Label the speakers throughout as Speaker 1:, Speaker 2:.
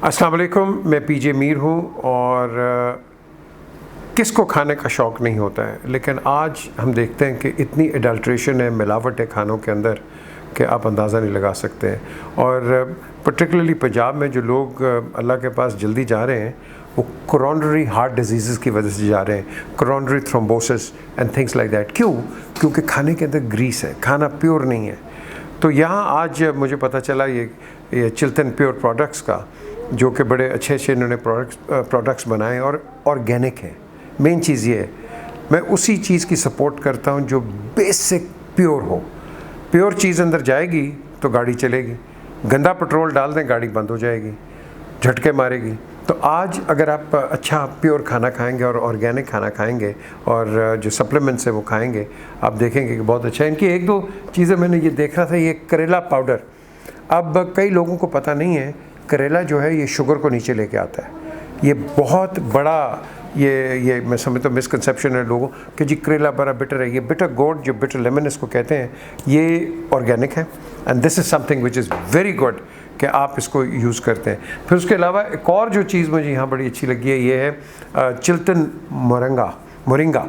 Speaker 1: अस्सलाम वालेकुम, मैं पीजे मीर हूँ और किसको खाने का शौक़ नहीं होता है, लेकिन आज हम देखते हैं कि इतनी एडल्ट्रेशन है, मिलावट है खानों के अंदर कि आप अंदाज़ा नहीं लगा सकते हैं। और पर्टिकुलरली पंजाब में जो लोग अल्लाह के पास जल्दी जा रहे हैं वो कोरोनरी हार्ट डिजीज़ की वजह से जा रहे हैं, coronary thrombosis and things like that. क्यों? क्योंकि खाने के अंदर ग्रीस है, खाना प्योर नहीं है। तो यहाँ आज मुझे पता चला ये चिल्तन प्योर प्रोडक्ट्स का, जो कि बड़े अच्छे इन्होंने प्रोडक्ट्स बनाए और ऑर्गेनिक हैं। मेन चीज़ ये है, मैं उसी चीज़ की सपोर्ट करता हूँ जो बेसिक प्योर हो। प्योर चीज़ अंदर जाएगी तो गाड़ी चलेगी, गंदा पेट्रोल डाल दें गाड़ी बंद हो जाएगी, झटके मारेगी। तो आज अगर आप अच्छा प्योर खाना खाएंगे और ऑर्गेनिक खाना खाएंगे और जो सप्लीमेंट्स हैं वो खाएंगे, आप देखेंगे कि बहुत अच्छा है। इनकी एक दो चीज़ें मैंने ये देखा था, ये करेला पाउडर। अब कई लोगों को पता नहीं है, करेला जो है ये शुगर को नीचे लेके आता है। ये बहुत बड़ा ये मैं समझता हूँ मिसकंसेप्शन है लोगों कि जी करेला बड़ा बिटर है। ये बिटर गोड, जो बिटर लेमन इसको कहते हैं, ये ऑर्गेनिक है and this is something which is very good कि आप इसको यूज़ करते हैं। फिर उसके अलावा एक और जो चीज़ मुझे यहाँ बड़ी अच्छी लगी है, ये है चिल्तन मोरिंगा।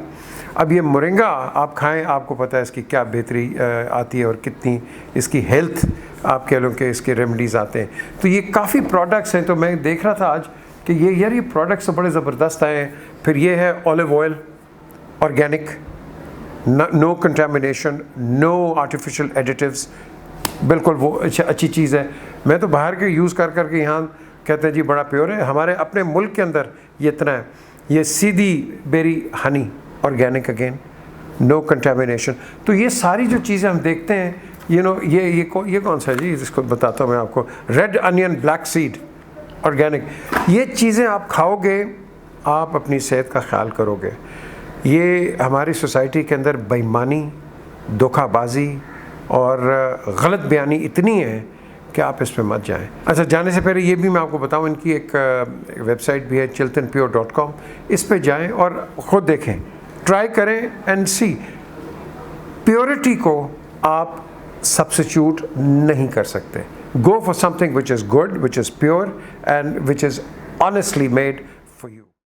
Speaker 1: अब ये मोरिंगा आप खाएं, आपको पता है इसकी क्या बेहतरी आती है और कितनी इसकी हेल्थ आप कह लो कि इसके रेमेडीज़ आते हैं। तो ये काफ़ी प्रोडक्ट्स हैं। तो मैं देख रहा था आज कि ये प्रोडक्ट्स तो बड़े ज़बरदस्त आए हैं। फिर ये है olive oil, organic, no contamination, no artificial additives, बिल्कुल वो अच्छी चीज़ है। मैं तो बाहर के यूज़ कर करके यहाँ कहते हैं जी बड़ा प्योर है। हमारे अपने मुल्क के अंदर ये इतना है। ये सीधी berry honey, organic again, no contamination. तो ये सारी जो चीज़ें हम देखते हैं, ये कौन सा है जी, इसको बताता हूँ मैं आपको। Red onion, black seed, organic. ये चीज़ें आप खाओगे, आप अपनी सेहत का ख्याल करोगे। ये हमारी सोसाइटी के अंदर बेईमानी, धोखाबाजी और गलत बयानी इतनी है कि आप इस पर मत जाएं। अच्छा, जाने से पहले ये भी मैं आपको बताऊं, इनकी एक वेबसाइट भी है chiltanpure.com। इस पे जाएं और ख़ुद देखें, ट्राई करें एंड सी। प्योरिटी को आप सब्स्टिट्यूट नहीं कर सकते। Go for something which is good, which is pure and which is honestly made